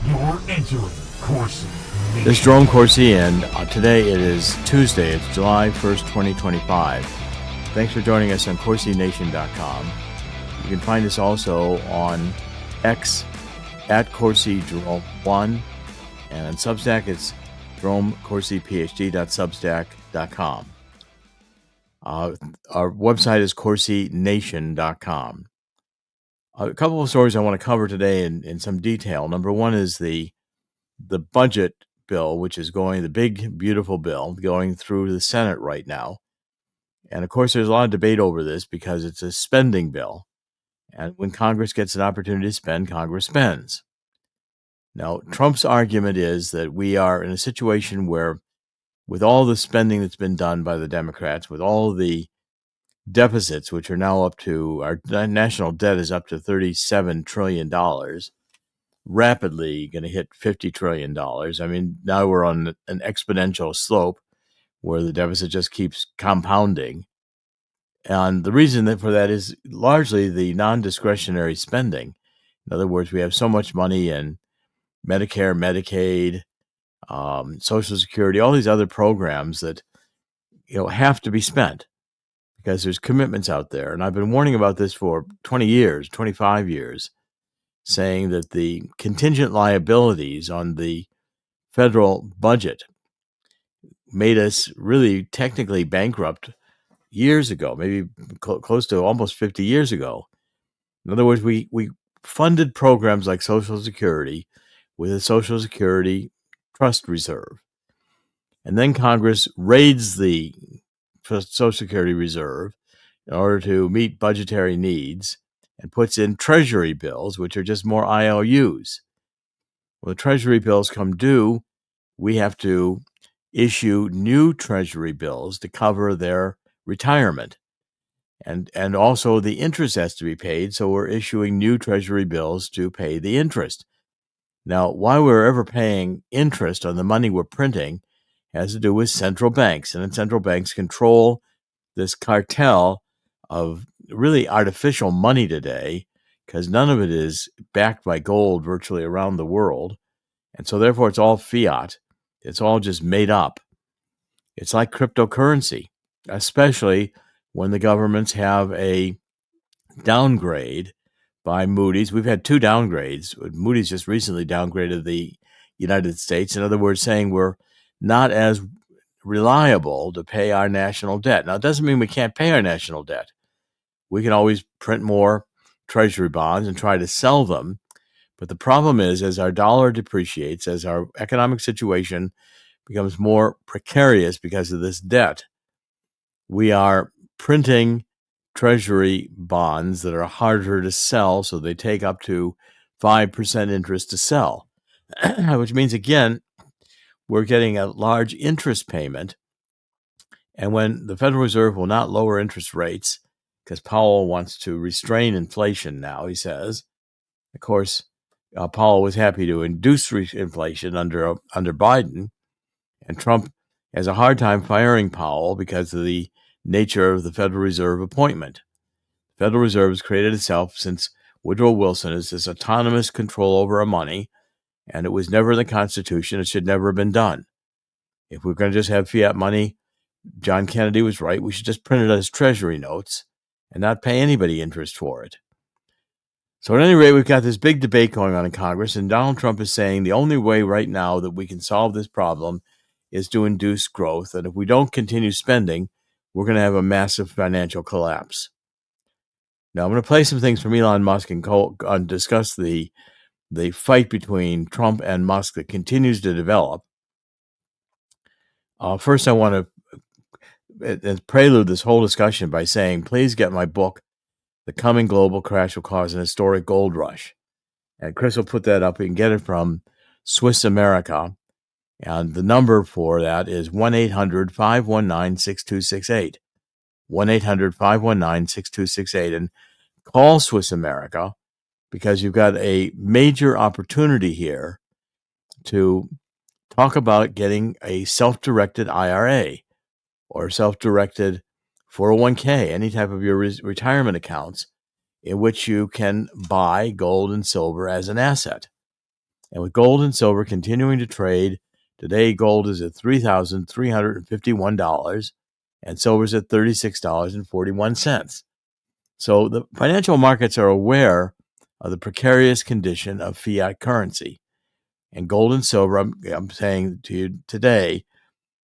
You're entering Corsi Nation. This is Jerome Corsi, and today it is Tuesday. It's July 1st, 2025. Thanks for joining us on CorsiNation.com. You can find us also on X at Corsi Jerome 1, and on Substack it's JeromeCorsiPhD.substack.com. Our website is CorsiNation.com. A couple of stories I want to cover today in some detail. Number one is the budget bill, which is the big, beautiful bill going through the Senate right now. And of course, there's a lot of debate over this because it's a spending bill. And when Congress gets an opportunity to spend, Congress spends. Now, Trump's argument is that we are in a situation where, with all the spending that's been done by the Democrats, with all the deficits, which are now our national debt is up to $37 trillion, rapidly going to hit $50 trillion. I mean, now we're on an exponential slope where the deficit just keeps compounding. And the reason for that is largely the non-discretionary spending. In other words, we have so much money in Medicare, Medicaid, Social Security, all these other programs that have to be spent because there's commitments out there. And I've been warning about this for 20 years, 25 years, saying that the contingent liabilities on the federal budget made us really technically bankrupt years ago, maybe close to almost 50 years ago. In other words, we funded programs like Social Security with a Social Security trust reserve. And then Congress raids the Social Security reserve in order to meet budgetary needs and puts in treasury bills, which are just more IOUs. When the treasury bills come due, we have to issue new treasury bills to cover their retirement. And also the interest has to be paid, so we're issuing new treasury bills to pay the interest. Now, why we're ever paying interest on the money we're printing has to do with central banks, and then central banks control this cartel of really artificial money today because none of it is backed by gold virtually around the world. And so therefore it's all fiat. It's all just made up. It's like cryptocurrency, especially when the governments have a downgrade by Moody's. We've had two downgrades. Moody's just recently downgraded the United States. In other words, saying we're not as reliable to pay our national debt. Now, it doesn't mean we can't pay our national debt. We can always print more treasury bonds and try to sell them. But the problem is, as our dollar depreciates, as our economic situation becomes more precarious because of this debt, we are printing treasury bonds that are harder to sell, so they take up to 5% interest to sell, which means, again, we're getting a large interest payment. And when the Federal Reserve will not lower interest rates, because Powell wants to restrain inflation now, he says. Of course, Powell was happy to induce inflation under Biden, and Trump has a hard time firing Powell because of the nature of the Federal Reserve appointment. The Federal Reserve has created itself since Woodrow Wilson as this autonomous control over our money, and it was never in the Constitution. It should never have been done. If we're going to just have fiat money, John Kennedy was right. We should just print it as treasury notes and not pay anybody interest for it. So at any rate, we've got this big debate going on in Congress, and Donald Trump is saying the only way right now that we can solve this problem is to induce growth. And if we don't continue spending, we're going to have a massive financial collapse. Now, I'm going to play some things from Elon Musk and discuss the fight between Trump and Musk that continues to develop. First, I want to prelude this whole discussion by saying, please get my book, The Coming Global Crash Will Cause an Historic Gold Rush. And Chris will put that up. You can get it from Swiss America. And the number for that is 1-800-519-6268. 1-800-519-6268. And call Swiss America because you've got a major opportunity here to talk about getting a self-directed IRA or self-directed 401k, any type of your retirement accounts in which you can buy gold and silver as an asset. And with gold and silver continuing to trade, today gold is at $3,351 and silver's at $36.41. So the financial markets are aware of the precarious condition of fiat currency. And gold and silver, I'm saying to you today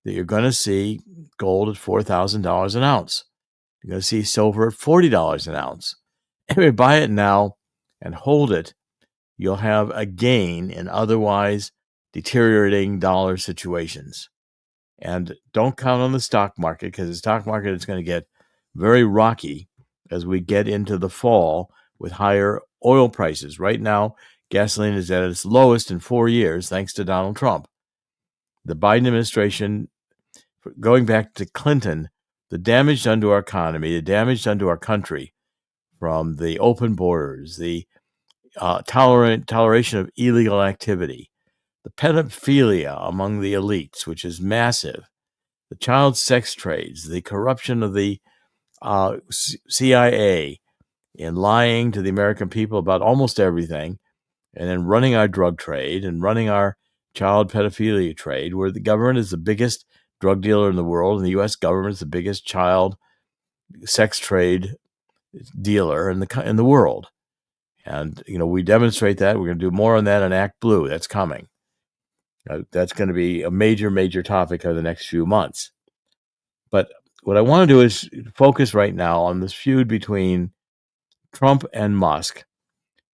that you're going to see gold at $4,000 an ounce. You're going to see silver at $40 an ounce. If you buy it now and hold it, you'll have a gain in otherwise deteriorating dollar situations. And don't count on the stock market, because the stock market is going to get very rocky as we get into the fall with higher oil prices. Right now, gasoline is at its lowest in 4 years, thanks to Donald Trump. The Biden administration, going back to Clinton, the damage done to our economy, the damage done to our country from the open borders, the toleration of illegal activity, the pedophilia among the elites, which is massive, the child sex trades, the corruption of the CIA in lying to the American people about almost everything, and then running our drug trade and running our child pedophilia trade, where the government is the biggest drug dealer in the world, and the U.S. government is the biggest child sex trade dealer in the world. And, we demonstrate that. We're going to do more on that in Act Blue. That's coming. That's going to be a major, major topic over the next few months. But what I want to do is focus right now on this feud between Trump and Musk,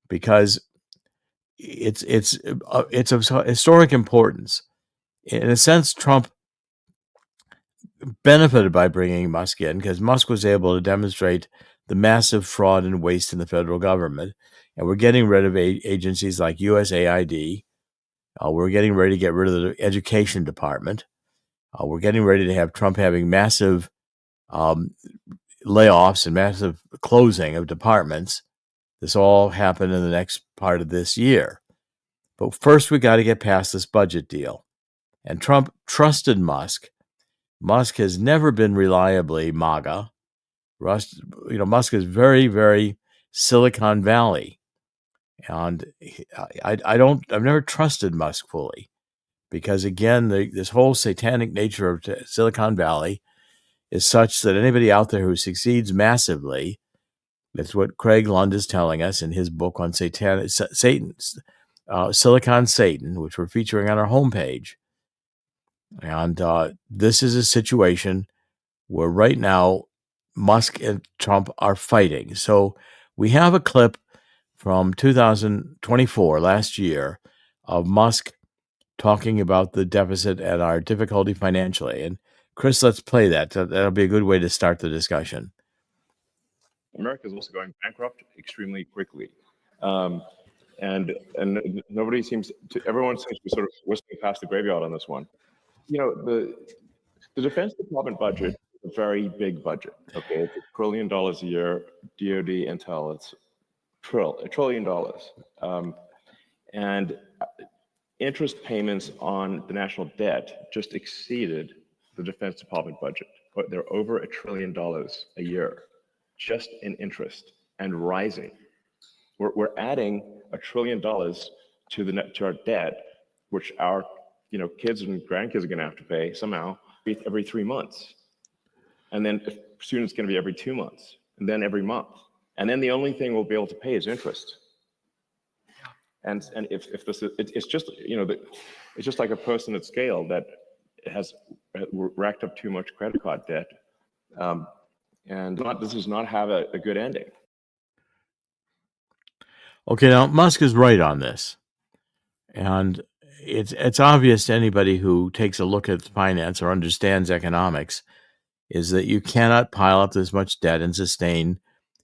because it's of historic importance. In a sense, Trump benefited by bringing Musk in, because Musk was able to demonstrate the massive fraud and waste in the federal government. And we're getting rid of agencies like USAID. We're getting ready to get rid of the education department. We're getting ready to have Trump having massive layoffs and massive closing of departments. This all happened in the next part of this year. But first, we got to get past this budget deal. And Trump trusted Musk. Musk has never been reliably MAGA. Musk is very, very Silicon Valley. And I've never trusted Musk fully, because, again, this whole satanic nature of Silicon Valley is such that anybody out there who succeeds massively, that's what Craig Lund is telling us in his book on Silicon Satan, which we're featuring on our homepage. And this is a situation where right now Musk and Trump are fighting. So we have a clip from 2024, last year, of Musk talking about the deficit and our difficulty financially. And Chris, let's play that. That'll be a good way to start the discussion. America is also going bankrupt extremely quickly. And nobody seems to, everyone seems to be sort of whistling past the graveyard on this one. The Defense Department budget is a very big budget. Okay, it's $1 trillion a year. DoD intel, it's $1 trillion. And interest payments on the national debt just exceeded the Defense Department budget. They're over $1 trillion a year, just in interest, and rising. We're adding $1 trillion to our debt, which our kids and grandkids are going to have to pay somehow every 3 months, and then soon it's going to be every 2 months, and then every month, and then the only thing we'll be able to pay is interest. And if this is, it's just it's just like a person at scale that has racked up too much credit card debt, and this does not have a good ending. Okay, now Musk is right on this, and it's obvious to anybody who takes a look at finance or understands economics, is that you cannot pile up this much debt and sustain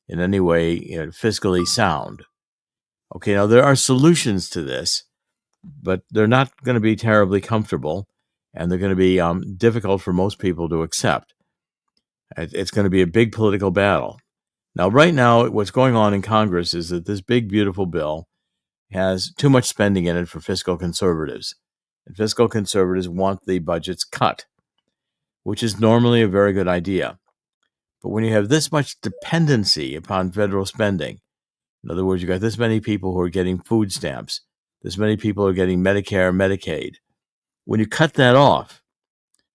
in any way fiscally sound. Okay, now there are solutions to this, but they're not going to be terribly comfortable, and they're going to be difficult for most people to accept. It's going to be a big political battle. Now, right now, what's going on in Congress is that this big, beautiful bill has too much spending in it for fiscal conservatives. And fiscal conservatives want the budgets cut, which is normally a very good idea. But when you have this much dependency upon federal spending, in other words, you've got this many people who are getting food stamps, this many people are getting Medicare and Medicaid. When you cut that off,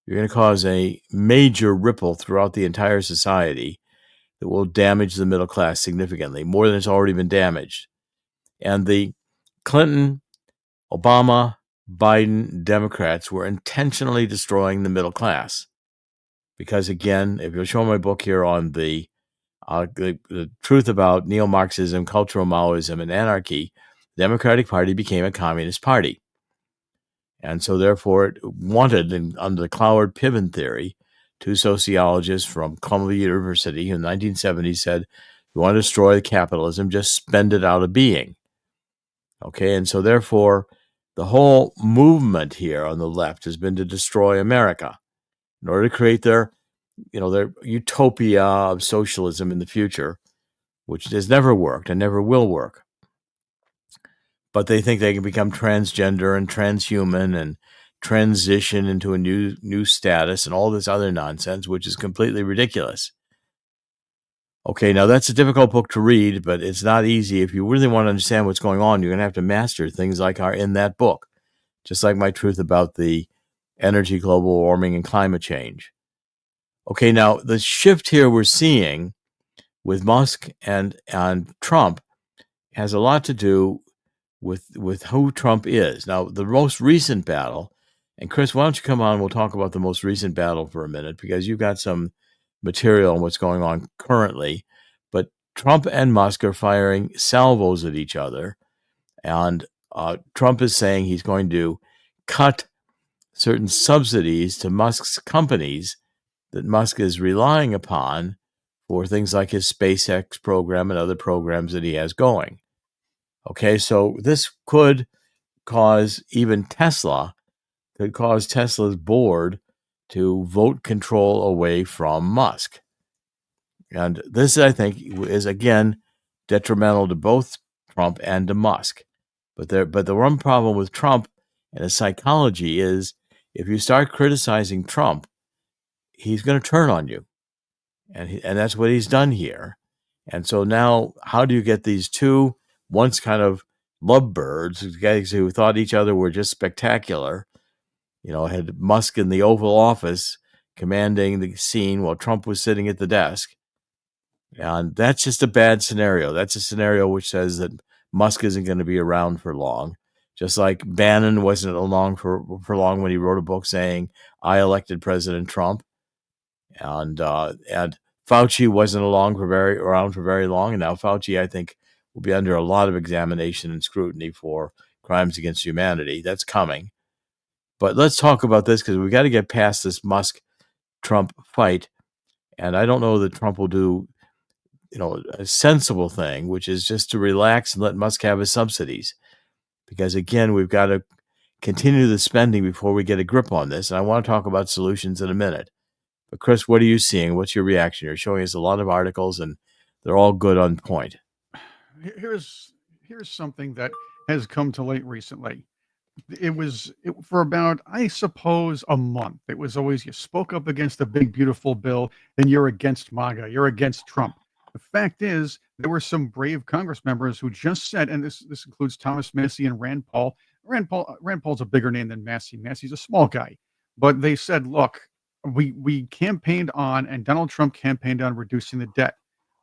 you're going to cause a major ripple throughout the entire society that will damage the middle class significantly, more than it's already been damaged. And the Clinton, Obama, Biden Democrats were intentionally destroying the middle class. Because again, if you'll show my book here on the truth about neo-Marxism, cultural Maoism, and anarchy, the Democratic Party became a communist party. And so therefore it wanted, under the Cloward-Piven theory, two sociologists from Columbia University in the 1970s said, you want to destroy capitalism, just spend it out of being. Okay, and so therefore the whole movement here on the left has been to destroy America in order to create their utopia of socialism in the future, which has never worked and never will work. But they think they can become transgender and transhuman and transition into a new status and all this other nonsense, which is completely ridiculous. Okay, now that's a difficult book to read, but it's not easy. If you really want to understand what's going on, you're going to have to master things like are in that book, just like my truth about the energy, global warming, and climate change. Okay, now the shift here we're seeing with Musk and Trump has a lot to do with who Trump is. Now, the most recent battle, and Chris, why don't you come on? We'll talk about the most recent battle for a minute, because you've got some material on what's going on currently. But Trump and Musk are firing salvos at each other. And Trump is saying he's going to cut certain subsidies to Musk's companies that Musk is relying upon for things like his SpaceX program and other programs that he has going. Okay, so this could cause even Tesla's board to vote control away from Musk. And this, I think, is, again, detrimental to both Trump and to Musk. But the one problem with Trump and his psychology is if you start criticizing Trump, he's going to turn on you. And that's what he's done here. And so now, how do you get these two once kind of lovebirds, guys who thought each other were just spectacular, had Musk in the Oval Office commanding the scene while Trump was sitting at the desk. And that's just a bad scenario. That's a scenario which says that Musk isn't going to be around for long. Just like Bannon wasn't along for long when he wrote a book saying, I elected President Trump. And Fauci wasn't around for very long. And now Fauci, I think, will be under a lot of examination and scrutiny for crimes against humanity. That's coming. But let's talk about this, because we've got to get past this Musk-Trump fight. And I don't know that Trump will do a sensible thing, which is just to relax and let Musk have his subsidies. Because, again, we've got to continue the spending before we get a grip on this. And I want to talk about solutions in a minute. But, Chris, what are you seeing? What's your reaction? You're showing us a lot of articles, and they're all good on point. Here's something that has come to light recently. It was for about, I suppose, a month. It was always you spoke up against a big, beautiful bill, then you're against MAGA, you're against Trump. The fact is, there were some brave Congress members who just said, and this includes Thomas Massie and Rand Paul. Rand Paul's a bigger name than Massie. Massie's a small guy. But they said, look, we campaigned on, and Donald Trump campaigned on reducing the debt.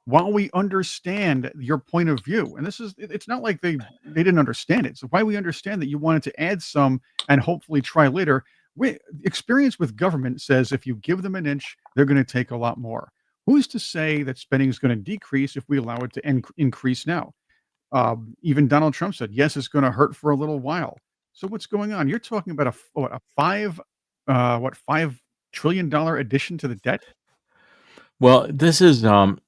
While we understand your point of view, and it's not like they didn't understand it. So why we understand that you wanted to add some and hopefully try later. Experience with government says if you give them an inch, they're going to take a lot more. Who's to say that spending is going to decrease if we allow it to increase now? Even Donald Trump said, yes, it's going to hurt for a little while. So what's going on? You're talking about a $5 trillion addition to the debt? Well, this is Trump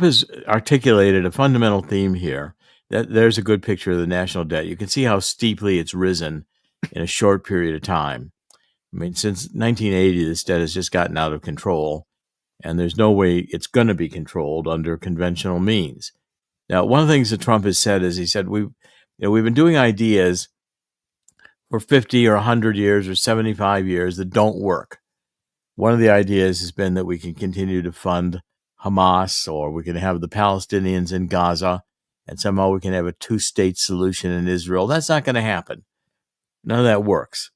has articulated a fundamental theme here. There's a good picture of the national debt. You can see how steeply it's risen in a short period of time. I mean, since 1980, this debt has just gotten out of control, and there's no way it's going to be controlled under conventional means. Now, one of the things that Trump has said is he said we've been doing ideas for 50 or 100 years or 75 years that don't work. One of the ideas has been that we can continue to fund Hamas, or we can have the Palestinians in Gaza and somehow we can have a two-state solution in Israel. That's not going to happen. None of that works.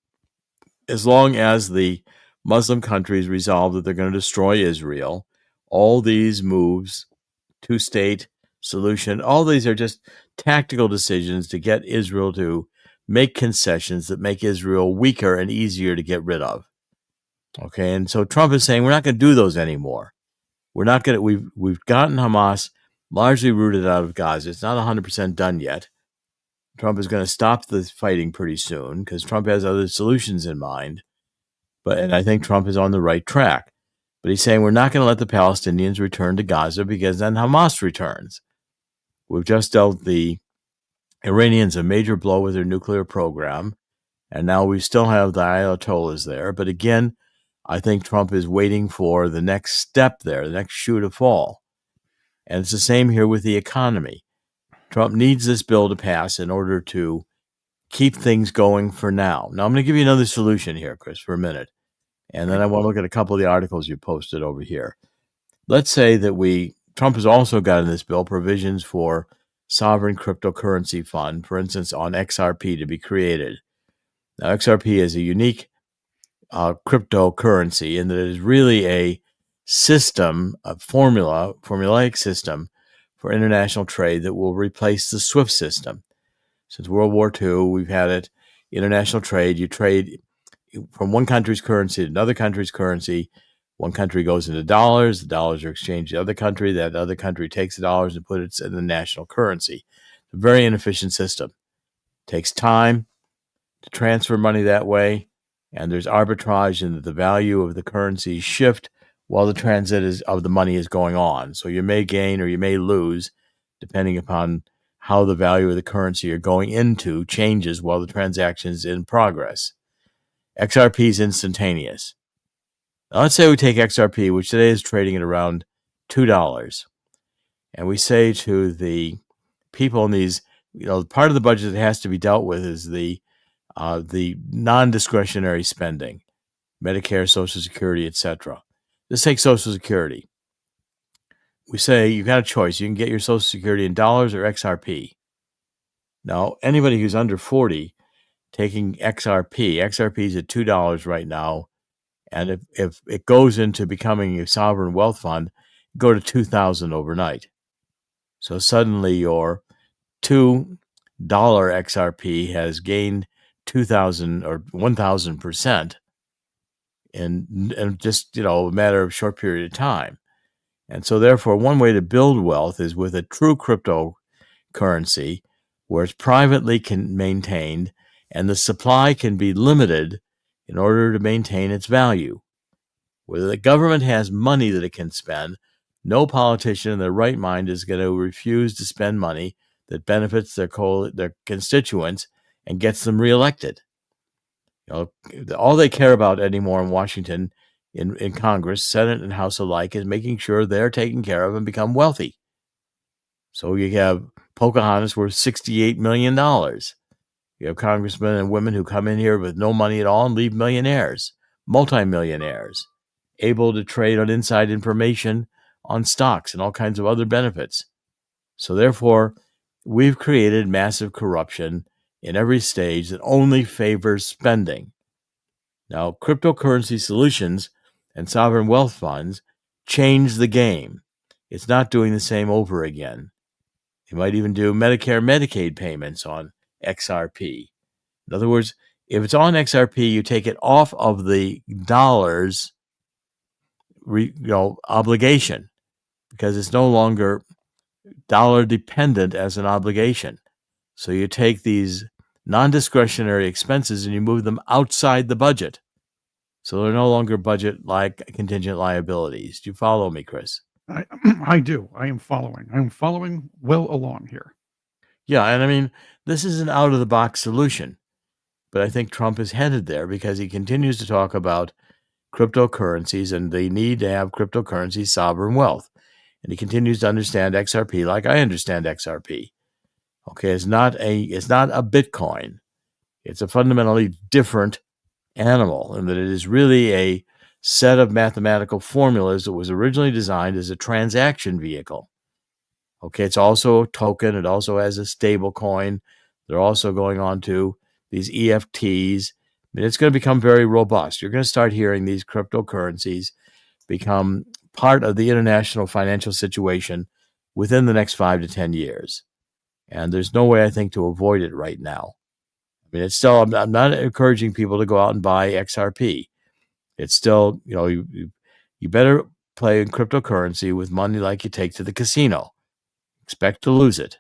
As long as the Muslim countries resolve that they're going to destroy Israel, all these moves, two-state solution, all these are just tactical decisions to get Israel to make concessions that make Israel weaker and easier to get rid of. Okay, and so Trump is saying we're not going to do those anymore. We're not going to. We've gotten Hamas largely rooted out of Gaza. It's not 100% done yet. Trump is going to stop the fighting pretty soon because Trump has other solutions in mind. And I think Trump is on the right track. But he's saying we're not going to let the Palestinians return to Gaza because then Hamas returns. We've just dealt the Iranians a major blow with their nuclear program, and now we still have the Ayatollahs there. But again, I think Trump is waiting for the next step there, the next shoe to fall. And it's the same here with the economy. Trump needs this bill to pass in order to keep things going for now. Now, I'm going to give you another solution here, Chris, for a minute. And then I want to look at a couple of the articles you posted over here. Let's say that Trump has also got in this bill provisions for sovereign cryptocurrency fund, for instance, on XRP to be created. Now, XRP is a unique cryptocurrency in that it is really a system, a formulaic system for international trade that will replace the SWIFT system. Since World War II, we've had it, international trade. You trade from one country's currency to another country's currency. One country goes into dollars, the dollars are exchanged to the other country, that other country takes the dollars and puts it in the national currency. It's a very inefficient system. It takes time to transfer money that way, and there's arbitrage in that the value of the currency shift while the transit of the money is going on. So you may gain or you may lose depending upon how the value of the currency you're going into changes while the transaction is in progress. XRP is instantaneous. Now, let's say we take XRP, which today is trading at around $2, and we say to the people in these, part of the budget that has to be dealt with is the non-discretionary spending, Medicare, Social Security, etc. Let's take Social Security. We say you've got a choice. You can get your Social Security in dollars or XRP. Now, anybody who's under 40 taking XRP is at $2 right now, and if it goes into becoming a sovereign wealth fund, go to $2,000 overnight. So suddenly your $2 XRP has gained 2,000 or 1,000% in just a matter of a short period of time. And so therefore, one way to build wealth is with a true cryptocurrency where it's privately maintained and the supply can be limited in order to maintain its value. Whether the government has money that it can spend, no politician in their right mind is going to refuse to spend money that benefits their constituents and gets them reelected. All they care about anymore in Washington, in Congress, Senate, and House alike, is making sure they're taken care of and become wealthy. So you have Pocahontas worth $68 million. You have congressmen and women who come in here with no money at all and leave millionaires, multimillionaires, able to trade on inside information on stocks and all kinds of other benefits. So therefore, we've created massive corruption in every stage that only favors spending. Now, cryptocurrency solutions and sovereign wealth funds change the game. It's not doing the same over again. You might even do Medicare, Medicaid payments on XRP. In other words, if it's on XRP, you take it off of the dollars obligation because it's no longer dollar dependent as an obligation. So you take these non-discretionary expenses and you move them outside the budget. So they're no longer budget-like contingent liabilities. Do you follow me, Chris? I do. I am following. I'm following well along here. Yeah, and I mean, this is an out-of-the-box solution. But I think Trump is headed there because he continues to talk about cryptocurrencies and the need to have cryptocurrency sovereign wealth. And he continues to understand XRP like I understand XRP. Okay, it's not a Bitcoin. It's a fundamentally different animal in that it is really a set of mathematical formulas that was originally designed as a transaction vehicle. Okay, it's also a token. It also has a stable coin. They're also going on to these EFTs. I mean, it's going to become very robust. You're going to start hearing these cryptocurrencies become part of the international financial situation within the next 5 to 10 years. And there's no way, I think, to avoid it right now. I mean, it's still, I'm not encouraging people to go out and buy XRP. It's still, you better play in cryptocurrency with money like you take to the casino. Expect to lose it,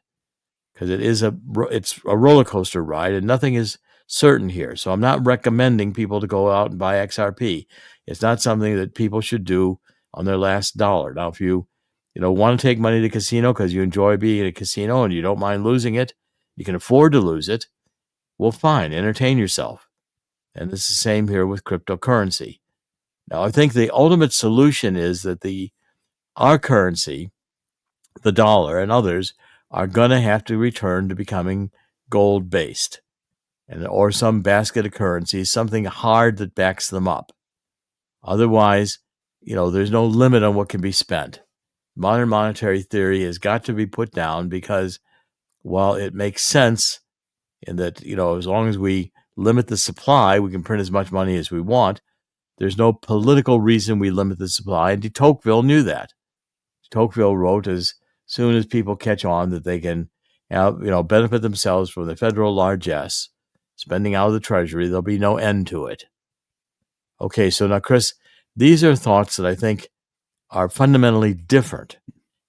because it's a roller coaster ride, and nothing is certain here. So I'm not recommending people to go out and buy XRP. It's not something that people should do on their last dollar. Now, if you want to take money to the casino because you enjoy being in a casino and you don't mind losing it, you can afford to lose it, well, fine, entertain yourself. And it's the same here with cryptocurrency. Now, I think the ultimate solution is that our currency, the dollar and others, are going to have to return to becoming gold-based, or some basket of currencies, something hard that backs them up. Otherwise, there's no limit on what can be spent. Modern monetary theory has got to be put down, because while it makes sense in that, as long as we limit the supply, we can print as much money as we want, there's no political reason we limit the supply. And de Tocqueville knew that. Tocqueville wrote, as soon as people catch on that they can benefit themselves from the federal largesse, spending out of the treasury, there'll be no end to it. Okay, so now, Chris, these are thoughts that I think are fundamentally different.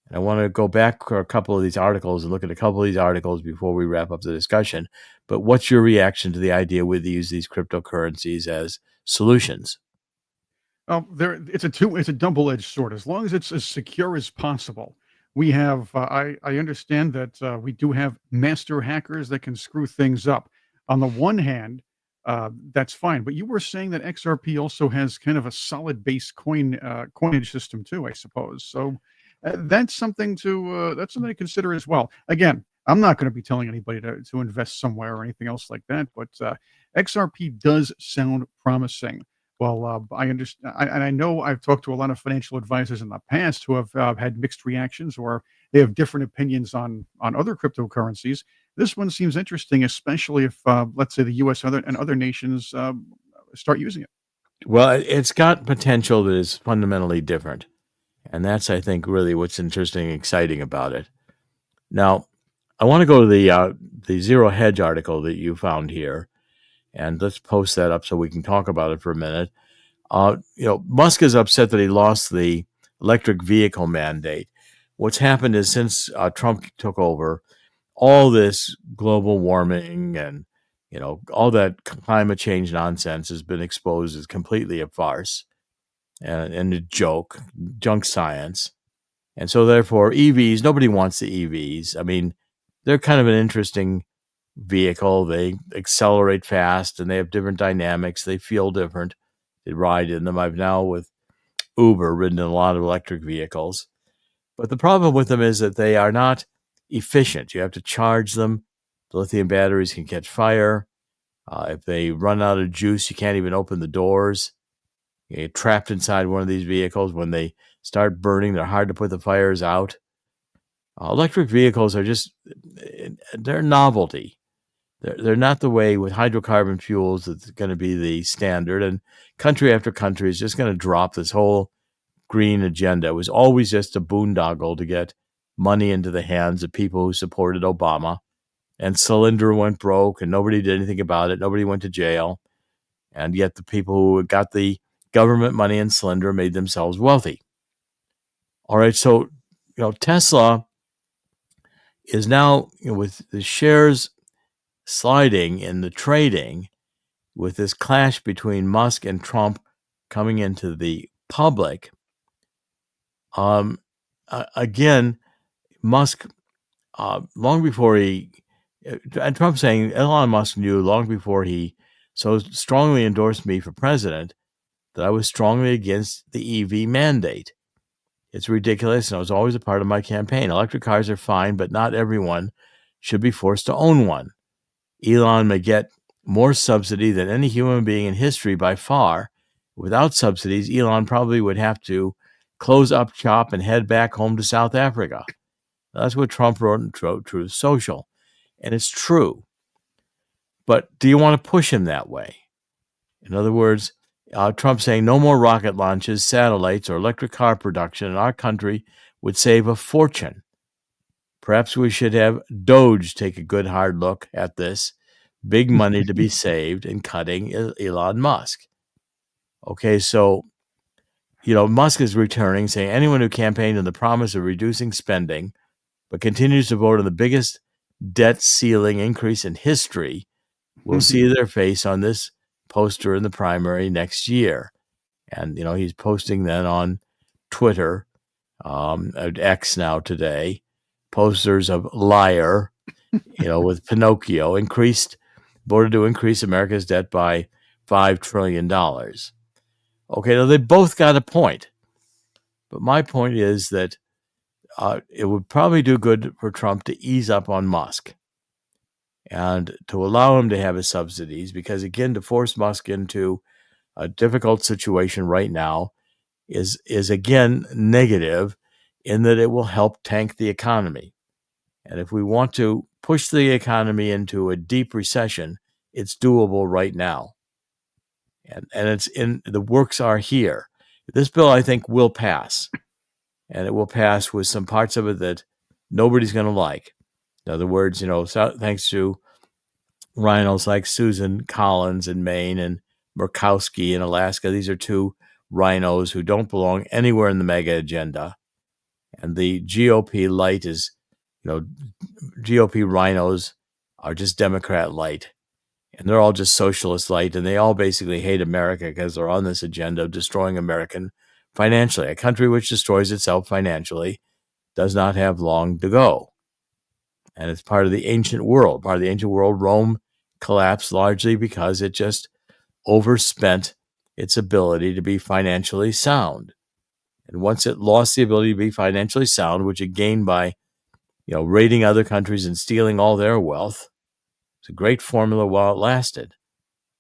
And I want to go back for a couple of these articles and look at a couple of these articles before we wrap up the discussion. But what's your reaction to the idea we use these cryptocurrencies as solutions? It's a double-edged sword. As long as it's as secure as possible, we have. I understand that we do have master hackers that can screw things up. On the one hand, that's fine. But you were saying that XRP also has kind of a solid base coinage system too, I suppose. So that's something to consider as well. Again, I'm not going to be telling anybody to invest somewhere or anything else like that. But XRP does sound promising. Well, I understand, and I know I've talked to a lot of financial advisors in the past who have had mixed reactions, or they have different opinions on other cryptocurrencies. This one seems interesting, especially if, let's say, the U.S. and other nations start using it. Well, it's got potential that is fundamentally different, and that's, I think, really what's interesting and exciting about it. Now, I want to go to the Zero Hedge article that you found here, and let's post that up so we can talk about it for a minute. Musk is upset that he lost the electric vehicle mandate. What's happened is, since Trump took over, all this global warming and all that climate change nonsense has been exposed as completely a farce and a joke, junk science. And so therefore EVs, nobody wants the EVs. I mean, they're kind of an interesting vehicle. They accelerate fast and they have different dynamics. They feel different. They ride in them. I've now, with Uber, ridden in a lot of electric vehicles. But the problem with them is that they are not efficient. You have to charge them. The lithium batteries can catch fire. If they run out of juice, you can't even open the doors. You get trapped inside one of these vehicles. When they start burning, they're hard to put the fires out. Electric vehicles are they're a novelty. They're not the way with hydrocarbon fuels that's going to be the standard. And country after country is just going to drop this whole green agenda. It was always just a boondoggle to get money into the hands of people who supported Obama. And Cylinder went broke and nobody did anything about it. Nobody went to jail. And yet the people who got the government money in Cylinder made themselves wealthy. All right, so Tesla is now, with the shares sliding in the trading, with this clash between Musk and Trump coming into the public. Again, Musk, long before and Trump saying Elon Musk knew long before he so strongly endorsed me for president that I was strongly against the EV mandate. It's ridiculous, and it was always a part of my campaign. Electric cars are fine, but not everyone should be forced to own one. Elon may get more subsidy than any human being in history by far. Without subsidies, Elon probably would have to close up shop and head back home to South Africa. That's what Trump wrote in Truth Social. And it's true. But do you want to push him that way? In other words, Trump saying no more rocket launches, satellites, or electric car production in our country would save a fortune. Perhaps we should have Doge take a good hard look at this. Big money to be saved in cutting Elon Musk. Okay, so, Musk is returning, saying anyone who campaigned on the promise of reducing spending but continues to vote on the biggest debt ceiling increase in history will see their face on this poster in the primary next year. And, he's posting then on Twitter, at X now today, posters of liar, with Pinocchio, voted to increase America's debt by $5 trillion. Okay, now they both got a point. But my point is that it would probably do good for Trump to ease up on Musk and to allow him to have his subsidies, because, again, to force Musk into a difficult situation right now is again negative, in that it will help tank the economy. And if we want to push the economy into a deep recession, it's doable right now. And it's the works are here. This bill, I think, will pass. And it will pass with some parts of it that nobody's going to like. In other words, thanks to rhinos like Susan Collins in Maine and Murkowski in Alaska. These are two rhinos who don't belong anywhere in the mega agenda. And the GOP light is, GOP rhinos are just Democrat light. And they're all just socialist light. And they all basically hate America because they're on this agenda of destroying American financially. A country which destroys itself financially does not have long to go. And it's part of the ancient world. Part of the ancient world, Rome collapsed largely because it just overspent its ability to be financially sound. And once it lost the ability to be financially sound, which it gained by, raiding other countries and stealing all their wealth, it's a great formula while it lasted.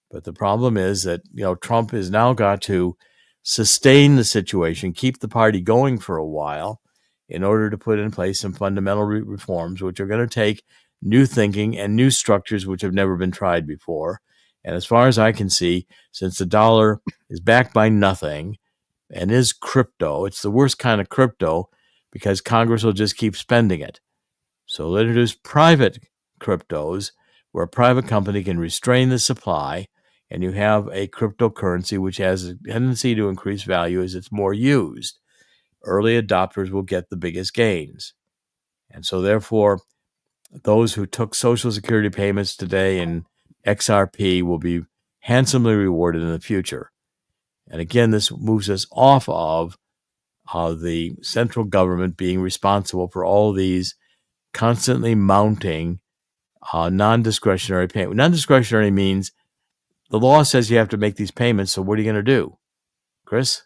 But the problem is that, Trump has now got to sustain the situation, keep the party going for a while, in order to put in place some fundamental reforms, which are going to take new thinking and new structures which have never been tried before. And as far as I can see, since the dollar is backed by nothing and is crypto, it's the worst kind of crypto because Congress will just keep spending it. So they'll introduce private cryptos where a private company can restrain the supply, and you have a cryptocurrency which has a tendency to increase value as it's more used. Early adopters will get the biggest gains. And so therefore, those who took Social Security payments today in XRP will be handsomely rewarded in the future. And again, this moves us off of the central government being responsible for all these constantly mounting non-discretionary payments. Non-discretionary means the law says you have to make these payments, so what are you going to do? Chris?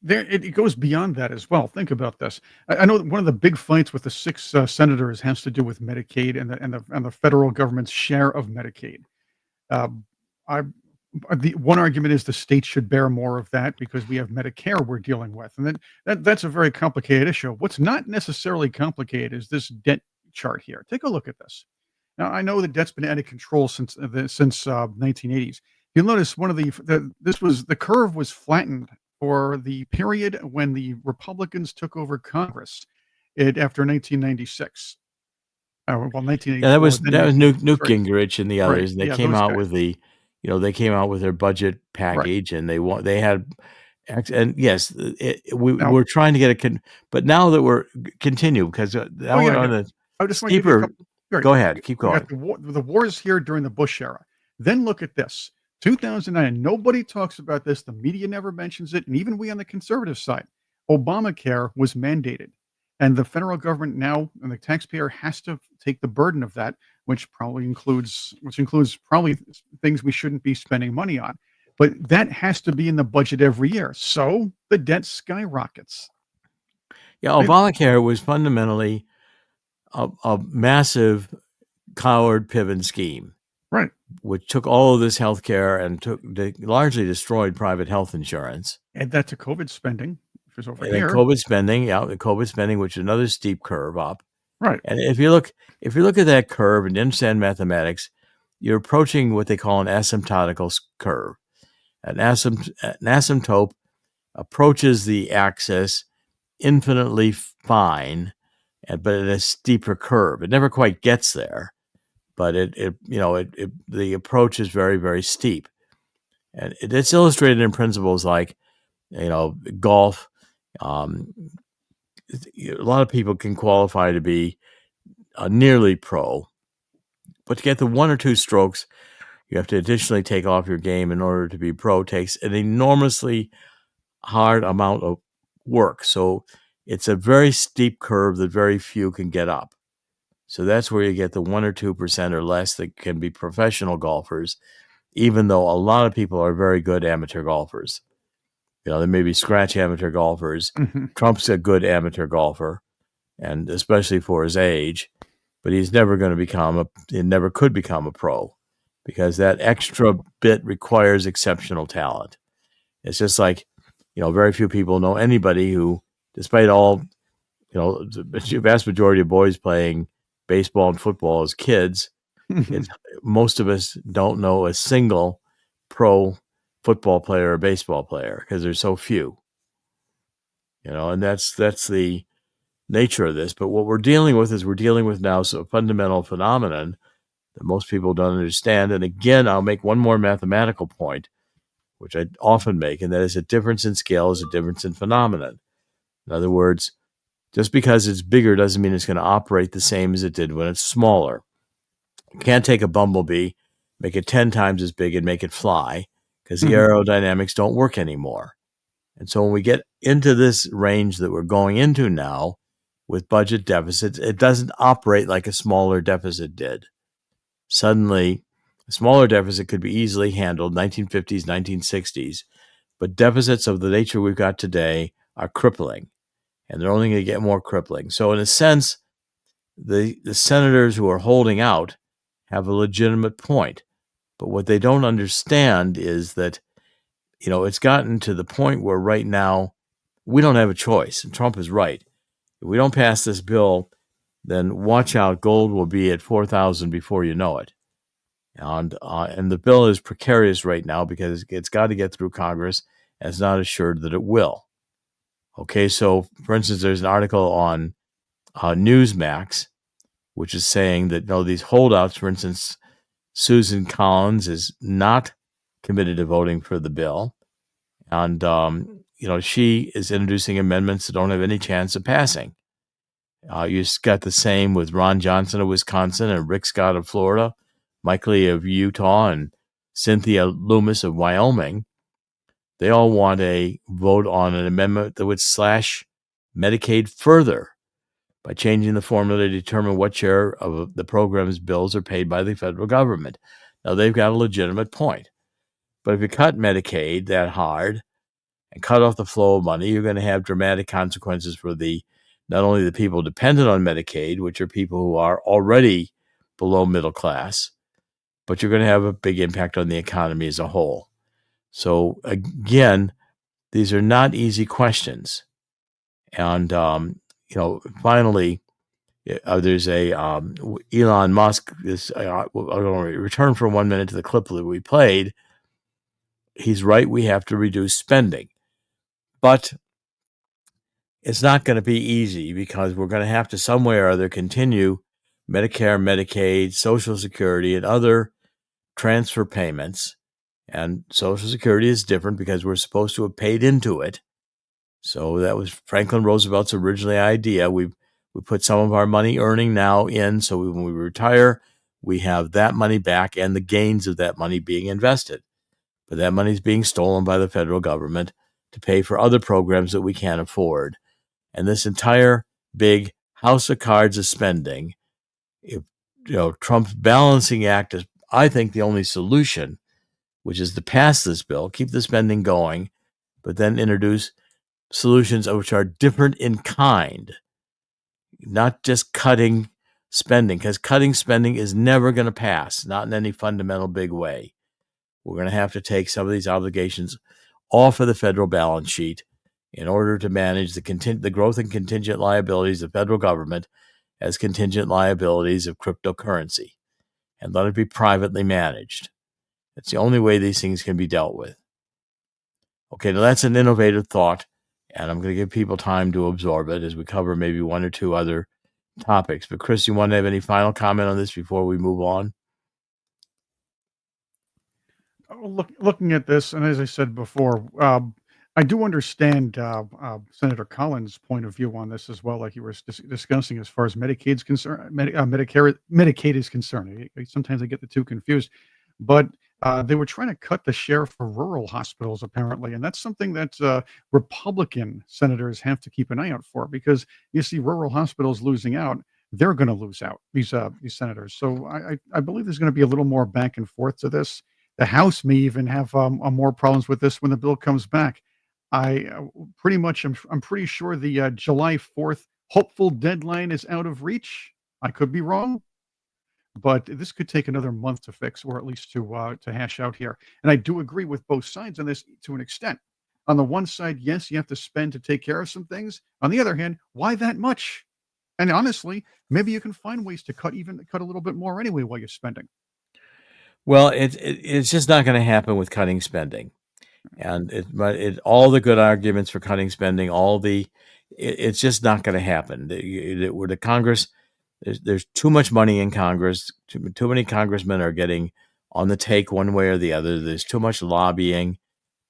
It goes beyond that as well. Think about this. I know that one of the big fights with the six senators has to do with Medicaid and the federal government's share of Medicaid. The one argument is the states should bear more of that because we have Medicare we're dealing with, and that's a very complicated issue. What's not necessarily complicated is this debt chart here. Take a look at this. Now, I know that debt's been out of control since 1980s. You'll notice the curve was flattened for the period when the Republicans took over Congress after 1996. Well, 1984. Yeah, that was Newt 1993. Gingrich and the others. Right. And they Yeah, came those out guys. with they came out with their budget package, and they had, and yes, Now, we're trying to get but now that we're continue because now we're on a I just want to give you a steeper. couple. Right. Go ahead, keep We got going. the wars here during the Bush era. Then look at this. 2009. Nobody talks about this. The media never mentions it, and even we on the conservative side. Obamacare was mandated, and the federal government now and the taxpayer has to take the burden of that, which includes probably things we shouldn't be spending money on. But that has to be in the budget every year. So the debt skyrockets. Yeah, Obamacare was fundamentally a massive Coward Piven scheme, Right. which took all of this health care and largely destroyed private health insurance. Add that to COVID spending. is over And then here. COVID spending, which is another steep curve up. Right. And if you look at that curve and you understand mathematics, you're approaching what they call an asymptotical curve. An asymptote approaches the axis infinitely fine, but at a steeper curve. It never quite gets there, but the approach is very, very steep. And it's illustrated in principles like, golf. A lot of people can qualify to be nearly pro, but to get the one or two strokes, you have to additionally take off your game in order to be pro. Takes an enormously hard amount of work. So it's a very steep curve that very few can get up. So that's where you get the 1 or 2% or less that can be professional golfers, even though a lot of people are very good amateur golfers. There may be scratch amateur golfers. Mm-hmm. Trump's a good amateur golfer, and especially for his age, but he's never going to never could become a pro, because that extra bit requires exceptional talent. It's just like, very few people know anybody who, despite all, the vast majority of boys playing baseball and football as kids, most of us don't know a single pro football player or baseball player because there's so few. And that's the nature of this. But what we're dealing with now a fundamental phenomenon that most people don't understand. And again, I'll make one more mathematical point, which I often make, and that is a difference in scale is a difference in phenomenon. In other words, just because it's bigger doesn't mean it's going to operate the same as it did when it's smaller. You can't take a bumblebee, make it 10 times as big and make it fly, because the aerodynamics don't work anymore. And so when we get into this range that we're going into now with budget deficits, it doesn't operate like a smaller deficit did. Suddenly, a smaller deficit could be easily handled, 1950s, 1960s, but deficits of the nature we've got today are crippling, and they're only going to get more crippling. So in a sense, the senators who are holding out have a legitimate point, but what they don't understand is that, it's gotten to the point where right now we don't have a choice, and Trump is right. If we don't pass this bill, then watch out, gold will be at 4,000 before you know it. And the bill is precarious right now because it's got to get through Congress, and it's not assured that it will. Okay, so for instance, there's an article on Newsmax, which is saying that these holdouts, for instance, Susan Collins is not committed to voting for the bill, and she is introducing amendments that don't have any chance of passing. You got the same with Ron Johnson of Wisconsin and Rick Scott of Florida, Mike Lee of Utah, and Cynthia Loomis of Wyoming. They all want a vote on an amendment that would slash Medicaid further by changing the formula to determine what share of the program's bills are paid by the federal government. Now, they've got a legitimate point. But if you cut Medicaid that hard and cut off the flow of money, you're going to have dramatic consequences for not only the people dependent on Medicaid, which are people who are already below middle class, but you're going to have a big impact on the economy as a whole. So again, these are not easy questions. And, finally, there's Elon Musk. I'm going to return for 1 minute to the clip that we played. He's right. We have to reduce spending, but it's not going to be easy because we're going to have to some way or other continue Medicare, Medicaid, Social Security, and other transfer payments. And Social Security is different because we're supposed to have paid into it. So that was Franklin Roosevelt's original idea. We put some of our money earning now in, so when we retire, we have that money back and the gains of that money being invested. But that money is being stolen by the federal government to pay for other programs that we can't afford. And this entire big house of cards of spending, Trump's balancing act is, I think, the only solution, which is to pass this bill, keep the spending going, but then introduce solutions which are different in kind, not just cutting spending, because cutting spending is never going to pass, not in any fundamental big way. We're going to have to take some of these obligations off of the federal balance sheet in order to manage the growth in contingent liabilities of the federal government as contingent liabilities of cryptocurrency, and let it be privately managed. It's the only way these things can be dealt with. Okay, now that's an innovative thought, and I'm going to give people time to absorb it as we cover maybe one or two other topics. But Chris, you want to have any final comment on this before we move on? Looking at this, and as I said before, I do understand Senator Collins' point of view on this as well, like you were discussing as far as Medicaid's concerned. Medicaid is concerned. Sometimes I get the two confused, but they were trying to cut the share for rural hospitals apparently, and that's something that Republican senators have to keep an eye out for, because you see rural hospitals losing out. They're going to lose out, these senators. So I believe there's going to be a little more back and forth to this. The House may even have more problems with this when the bill comes back. I pretty much I'm pretty sure the July 4th hopeful deadline is out of reach. I could be wrong, but this could take another month to fix, or at least to hash out here. And I do agree with both sides on this to an extent. On the one side, yes, you have to spend to take care of some things. On the other hand, why that much? And honestly, maybe you can find ways to cut a little bit more anyway while you're spending. Well, it's just not going to happen with cutting spending, and all the good arguments for cutting spending, it's just not going to happen. The Congress, there's too much money in Congress. Too many congressmen are getting on the take one way or the other. There's too much lobbying.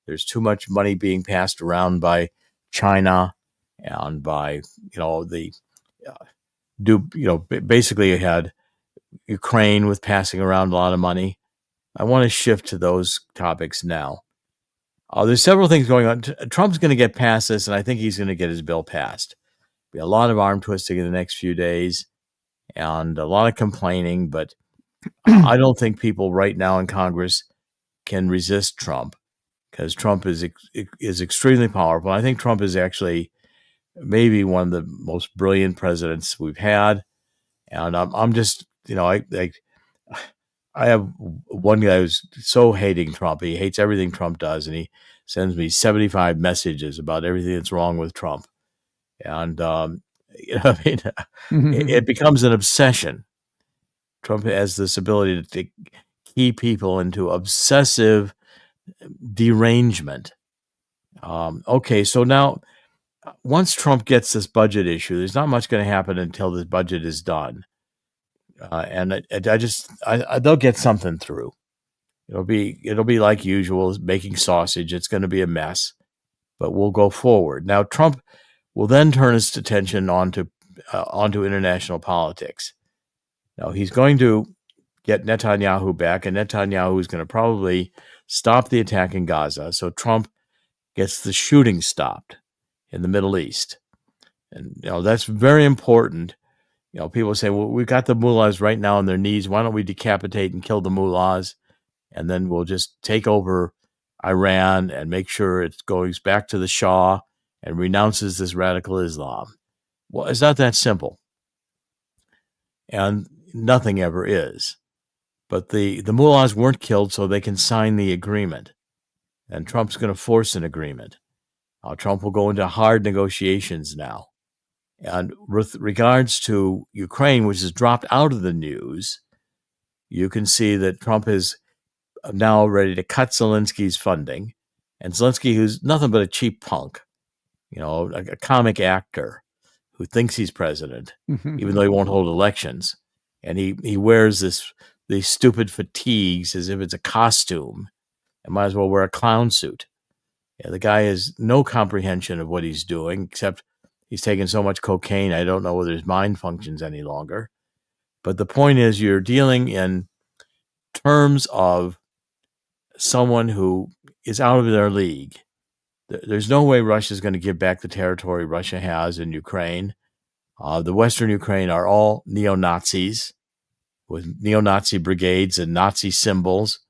There's too much money being passed around by China and by basically you had Ukraine with passing around a lot of money. I want to shift to those topics now. There's several things going on. Trump's going to get past this, and I think he's going to get his bill passed. Be a lot of arm twisting in the next few days and a lot of complaining, but I don't think people right now in Congress can resist Trump, because Trump is extremely powerful. I think Trump is actually maybe one of the most brilliant presidents we've had, and I'm just, I have one guy who's so hating Trump. He hates everything Trump does, and he sends me 75 messages about everything that's wrong with Trump. And it becomes an obsession. Trump has this ability to key people into obsessive derangement. Okay, so now once Trump gets this budget issue, there's not much going to happen until the budget is done. And they'll get something through. It'll be like usual, making sausage. It's going to be a mess, but we'll go forward. Now, Trump will then turn his attention onto international politics. Now, he's going to get Netanyahu back, and Netanyahu is going to probably stop the attack in Gaza. So Trump gets the shooting stopped in the Middle East. And that's very important. People say, well, we've got the mullahs right now on their knees. Why don't we decapitate and kill the mullahs? And then we'll just take over Iran and make sure it goes back to the Shah and renounces this radical Islam. Well, it's not that simple. And nothing ever is. But the mullahs weren't killed so they can sign the agreement. And Trump's going to force an agreement. Trump will go into hard negotiations now. And with regards to Ukraine, which has dropped out of the news, you can see that Trump is now ready to cut Zelensky's funding. And Zelensky, who's nothing but a cheap punk, a comic actor who thinks he's president, even though he won't hold elections. And he wears these stupid fatigues as if it's a costume, and might as well wear a clown suit. Yeah, the guy has no comprehension of what he's doing, except he's taken so much cocaine, I don't know whether his mind functions any longer. But the point is, you're dealing in terms of someone who is out of their league. There's no way Russia's going to give back the territory Russia has in Ukraine. The Western Ukraine are all neo-Nazis with neo-Nazi brigades and Nazi symbols.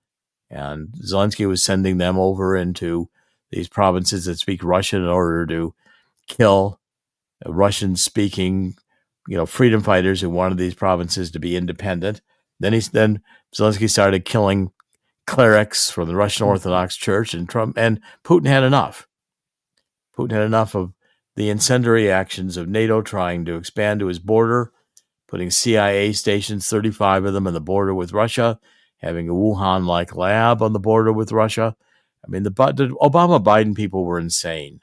And Zelensky was sending them over into these provinces that speak Russian in order to kill Russian-speaking, freedom fighters who wanted these provinces to be independent. Then Zelensky started killing clerics from the Russian Orthodox Church, and Trump and Putin had enough. Putin had enough of the incendiary actions of NATO trying to expand to his border, putting CIA stations, 35 of them, on the border with Russia, having a Wuhan-like lab on the border with Russia. I mean, the Obama-Biden people were insane.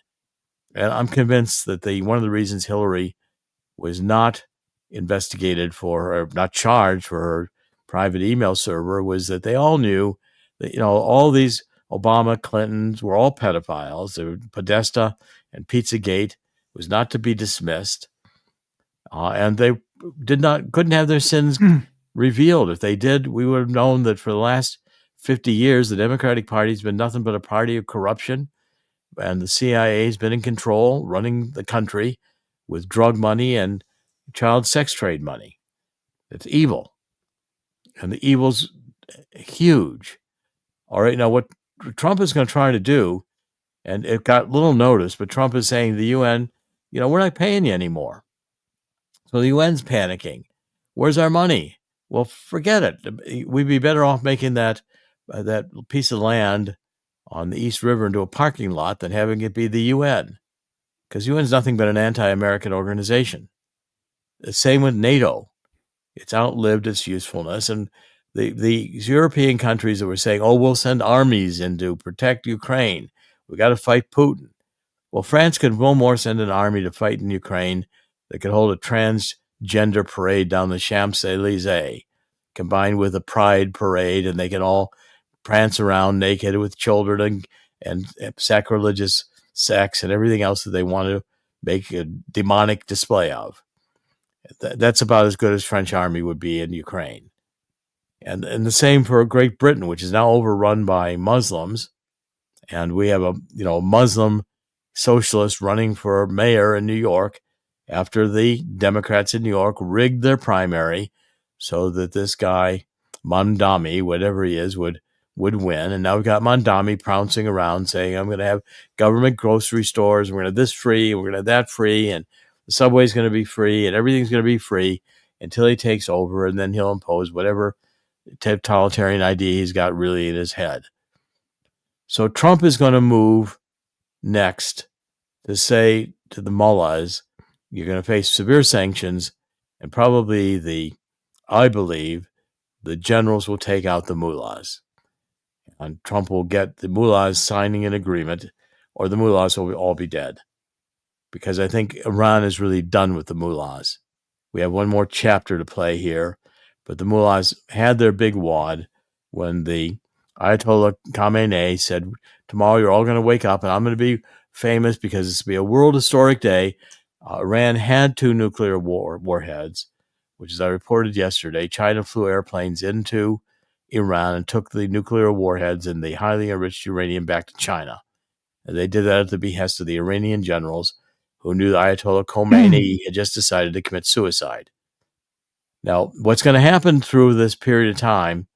And I'm convinced that one of the reasons Hillary was not investigated for, or not charged for her private email server, was that they all knew that, all these Obama Clintons were all pedophiles. Podesta and Pizzagate was not to be dismissed. And they couldn't have their sins revealed. If they did, we would have known that for the last 50 years, the Democratic Party has been nothing but a party of corruption. And the CIA has been in control, running the country with drug money and child sex trade money. It's evil. And the evil's huge. All right, now what Trump is going to try to do, and it got little notice, but Trump is saying to the UN, we're not paying you anymore. So the UN's panicking. Where's our money? Well, forget it. We'd be better off making that piece of land on the East River into a parking lot than having it be the UN, because UN is nothing but an anti-American organization. The same with NATO. It's outlived its usefulness. And the European countries that were saying, we'll send armies in to protect Ukraine. We got to fight Putin. Well, France could no more send an army to fight in Ukraine that could hold a transgender parade down the Champs-Élysées, combined with a pride parade, and they can all prance around naked with children and sacrilegious sex and everything else that they want to make a demonic display of. That's about as good as French army would be in Ukraine. And the same for Great Britain, which is now overrun by Muslims. And we have a Muslim socialist running for mayor in New York after the Democrats in New York rigged their primary so that this guy, Mamdani, whatever he is, would win. And now we've got Mamdani pouncing around saying, I'm going to have government grocery stores, and we're going to have this free, and we're going to have that free, and the subway's going to be free, and everything's going to be free until he takes over, and then he'll impose whatever totalitarian idea he's got really in his head. So Trump is going to move next to say to the mullahs, you're going to face severe sanctions, and probably I believe the generals will take out the mullahs. And Trump will get the mullahs signing an agreement, or the mullahs will all be dead. Because I think Iran is really done with the mullahs. We have one more chapter to play here, but the mullahs had their big wad when the Ayatollah Khamenei said, tomorrow you're all going to wake up and I'm going to be famous because it's going to be a world historic day. Iran had 2 nuclear warheads, which, as I reported yesterday, China flew airplanes into Iran and took the nuclear warheads and the highly enriched uranium back to China. And they did that at the behest of the Iranian generals who knew that Ayatollah Khomeini had just decided to commit suicide. Now, what's going to happen through this period of time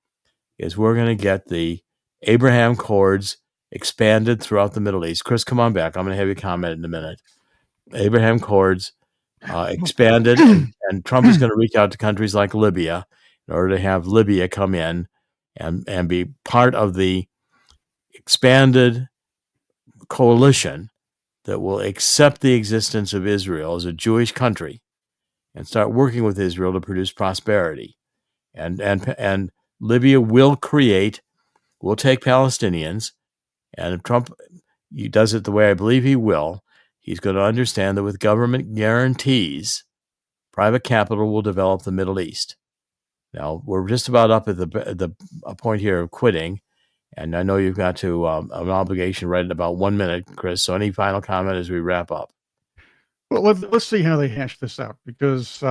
is we're going to get the Abraham Accords expanded throughout the Middle East. Chris, come on back. I'm going to have you comment in a minute. Abraham Accords expanded, and Trump is going to reach out to countries like Libya in order to have Libya come in and be part of the expanded coalition that will accept the existence of Israel as a Jewish country and start working with Israel to produce prosperity. And Libya will take Palestinians, and if Trump he does it the way I believe he will, he's going to understand that with government guarantees, private capital will develop the Middle East. Now, we're just about up at the point here of quitting, and I know you've got to an obligation right in about 1 minute, Chris. So any final comment as we wrap up? Well, let's see how they hash this out, because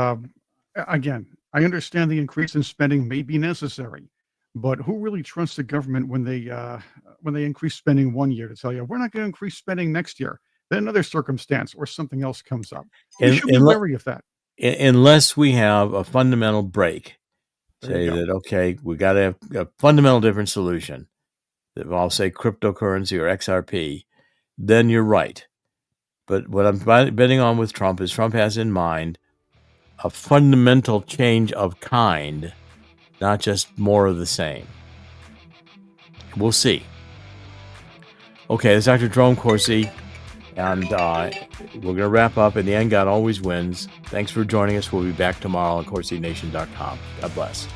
again, I understand the increase in spending may be necessary, but who really trusts the government when they increase spending one year to tell you we're not going to increase spending next year? Then another circumstance or something else comes up. We should be wary of that. Unless we have a fundamental break, say that, okay, we got to have a fundamental different solution that I'll say cryptocurrency or XRP, then you're right. But what I'm betting on with Trump is Trump has in mind a fundamental change of kind, not just more of the same. We'll see. Okay, this is Dr. Jerome Corsi. And we're going to wrap up. In the end, God always wins. Thanks for joining us. We'll be back tomorrow on CorsiNation.com. God bless.